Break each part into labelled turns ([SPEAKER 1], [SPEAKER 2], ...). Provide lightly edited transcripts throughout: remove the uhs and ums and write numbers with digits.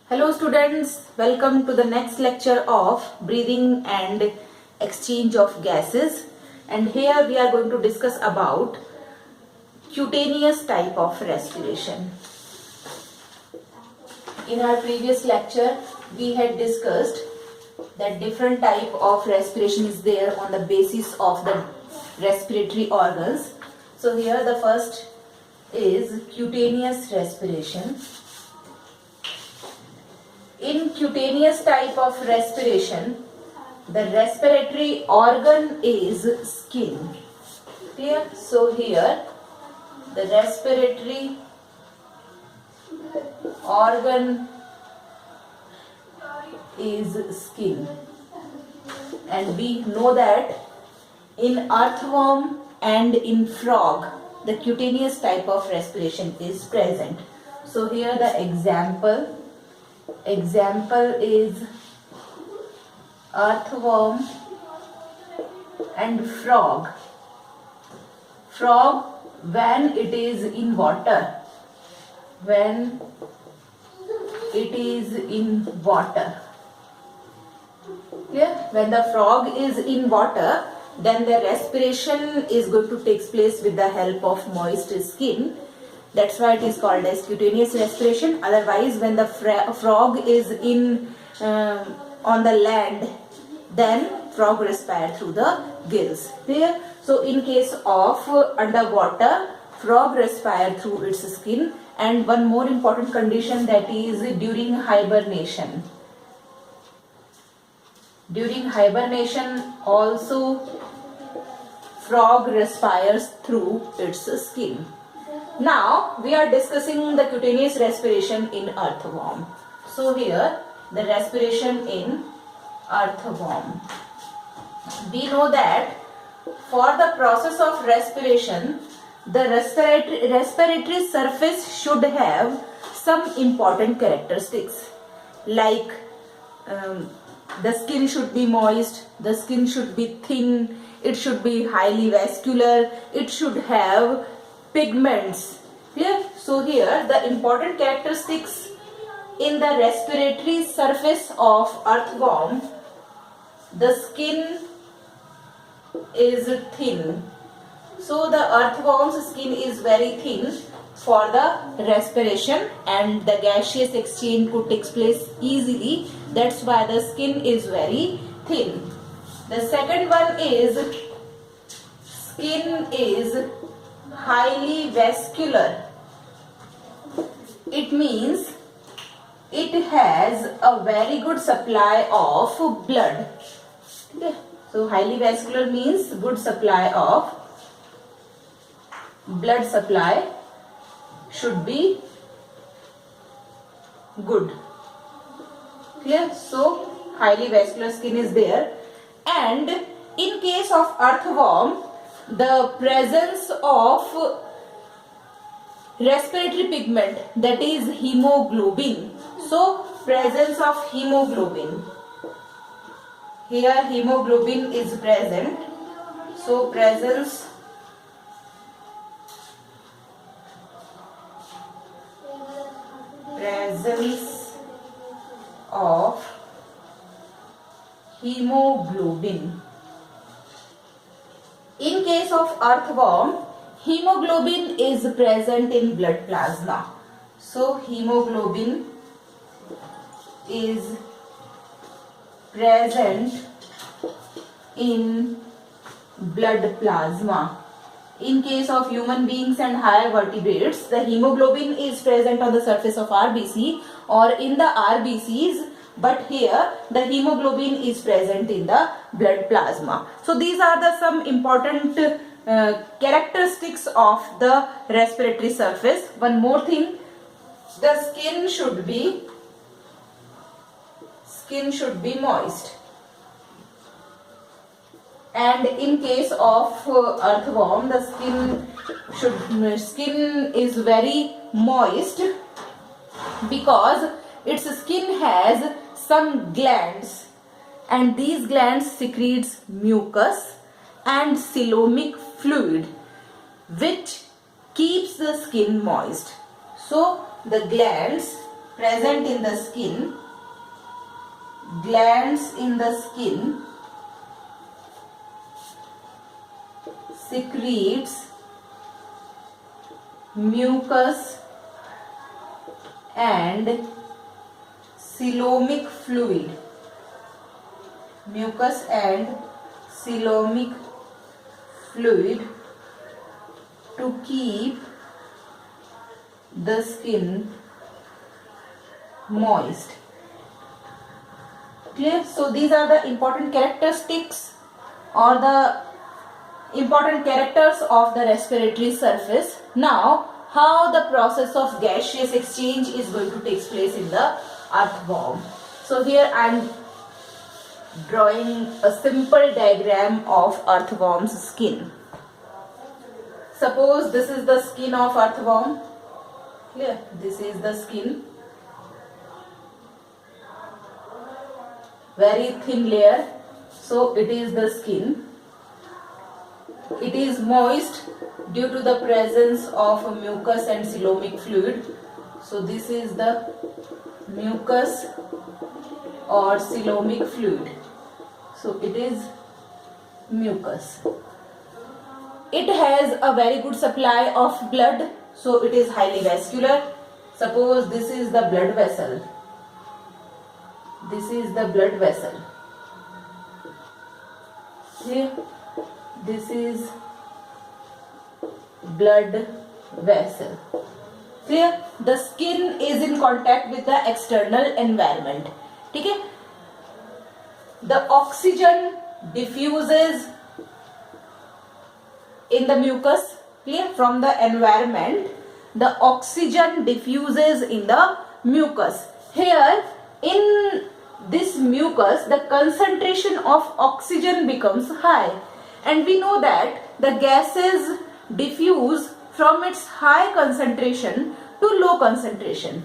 [SPEAKER 1] Hello students, welcome to the next lecture of breathing and exchange of gases, and here we are going to discuss about cutaneous type of respiration. In our previous lecture we had discussed that different type of respiration is there on the basis of the respiratory organs. So here the first is cutaneous respiration. In cutaneous type of respiration, the respiratory organ is skin. Clear? So here the respiratory organ is skin, and we know that in earthworm and in frog the cutaneous type of respiration is present. So here the example is earthworm and frog. Frog, when it is in water, when it is in water, clear? When the frog is in water, then the respiration is going to take place with the help of moist skin. That's why it is called as cutaneous respiration. Otherwise, when the frog is in on the land, then frog respire through the gills. Clear? So in case of underwater, frog respire through its skin. And one more important condition, that is during hibernation. During hibernation also frog respires through its skin. Now we are discussing the cutaneous respiration in earthworm. So here the respiration in earthworm. We know that for the process of respiration, the respiratory surface should have some important characteristics, like the skin should be moist, the skin should be thin, it should be highly vascular, it should have pigments. Clear? So here the important characteristics in the respiratory surface of earthworm, the skin is thin. So the earthworm's skin is very thin for the respiration, and the gaseous exchange could take place easily. That's why the skin is very thin. The second one is skin is highly vascular. It means it has a very good supply of blood. Okay. So highly vascular means good supply of blood, supply should be good. Clear? So highly vascular skin is there. And in case of earthworm, the presence of respiratory pigment, that is hemoglobin. So presence of hemoglobin. Here hemoglobin is present. So presence of hemoglobin. In case of earthworm, hemoglobin is present in blood plasma. So hemoglobin is present in blood plasma. In case of human beings and higher vertebrates, the hemoglobin is present on the surface of RBC or in the RBCs, but here the hemoglobin is present in the blood plasma. So these are the some important characteristics of the respiratory surface. One more thing, the skin should be moist. And in case of earthworm, the skin is very moist because its skin has some glands, and these glands secretes mucus and coelomic fluid, which keeps the skin moist. So the glands present in the skin, glands in the skin secretes mucus and coelomic fluid. Mucus and coelomic fluid to keep the skin moist. Clear? So these are the important characteristics or the important characters of the respiratory surface. Now, how the process of gaseous exchange is going to take place in the earthworm. So here I am drawing a simple diagram of earthworm's skin. Suppose this is the skin of earthworm. Clear? This is the skin. Very thin layer. So it is the skin. It is moist due to the presence of mucus and coelomic fluid. So this is the mucus or coelomic fluid. So it is mucus. It has a very good supply of blood, so it is highly vascular. Suppose this is the blood vessel. This is the blood vessel. Here, this is blood vessel. Clear? The skin is in contact with the external environment. Okay? The oxygen diffuses in the mucus. Clear? From the environment, the oxygen diffuses in the mucus. Here, in this mucus, the concentration of oxygen becomes high. And we know that the gases diffuse from its high concentration to low concentration.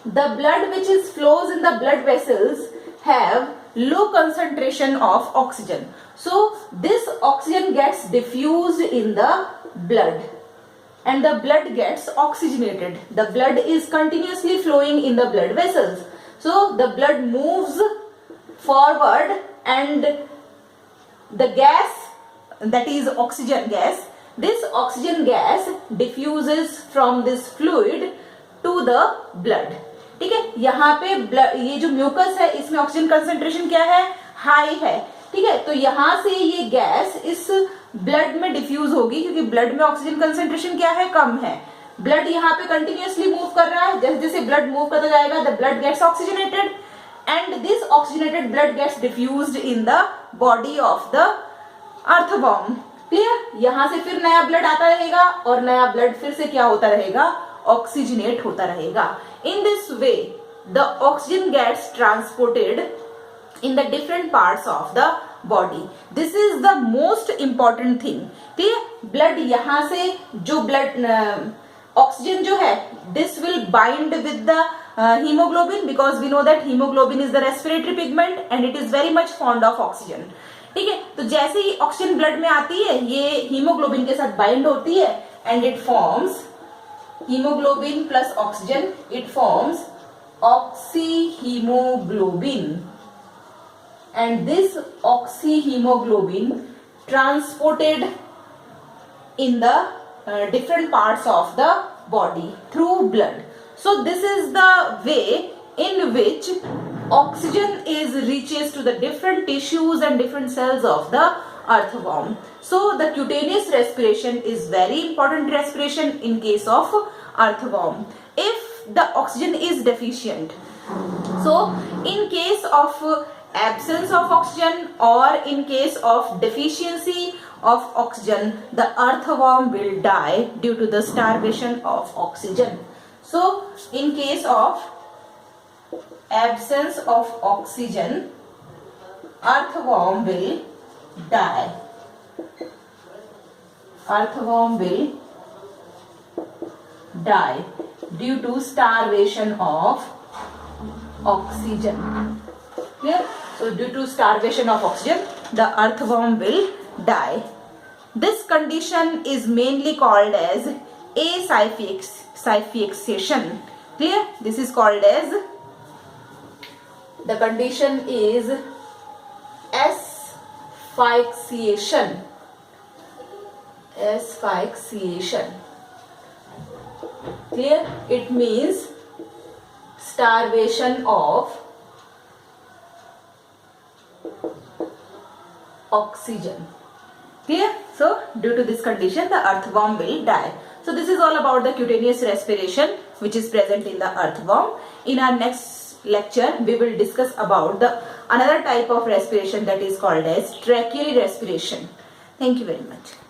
[SPEAKER 1] The blood which flows in the blood vessels have low concentration of oxygen. So this oxygen gets diffused in the blood and the blood gets oxygenated. The blood is continuously flowing in the blood vessels. So the blood moves forward and the gas, that is oxygen gas, this oxygen gas diffuses from this fluid to the blood. ठीक है, यहाँ पे ये जो mucus है इसमें oxygen concentration क्या है, हाई है. ठीक है, तो यहाँ से ये गैस इस ब्लड में डिफ्यूज होगी क्योंकि ब्लड में ऑक्सीजन कंसंट्रेशन क्या है, कम है. ब्लड यहाँ पे कंटिन्यूअसली मूव कर रहा है. जैसे जैसे ब्लड मूव करता जाएगा the blood gets oxygenated and this oxygenated blood gets diffused in the body of the earthworm. Clear? यहाँ से फिर नया ब्लड आता रहेगा और नया ब्लड फिर से क्या होता रहेगा, ऑक्सीजनेट होता रहेगा. In this way the oxygen gets transported in the different parts of the body. This is the most important thing. ठीक है, ब्लड यहाँ से जो ब्लड ऑक्सीजन जो है this will bind with the hemoglobin because we know that hemoglobin is the respiratory pigment and it is very much fond of oxygen. ठीक है, तो जैसे ही ऑक्सीजन ब्लड में आती है ये हीमोग्लोबिन के साथ बाइंड होती है and it forms hemoglobin plus oxygen, it forms oxyhemoglobin. And this oxyhemoglobin transported in the different parts of the body through blood. So this is the way in which oxygen is reaches to the different tissues and different cells of the earthworm. So the cutaneous respiration is very important respiration in case of earthworm. If the oxygen is deficient, so in case of absence of oxygen or in case of deficiency of oxygen, the earthworm will die due to the starvation of oxygen. So in case of absence of oxygen, earthworm will die. Earthworm will die due to starvation of oxygen. Clear? So due to starvation of oxygen, the earthworm will die. This condition is mainly called as asphyxiation. Clear? This is called as, the condition is asphyxiation. Asphyxiation. Clear? It means starvation of oxygen. Clear? So, due to this condition, the earthworm will die. So, this is all about the cutaneous respiration which is present in the earthworm. In our next lecture, we will discuss about the another type of respiration that is called as tracheal respiration. Thank you very much.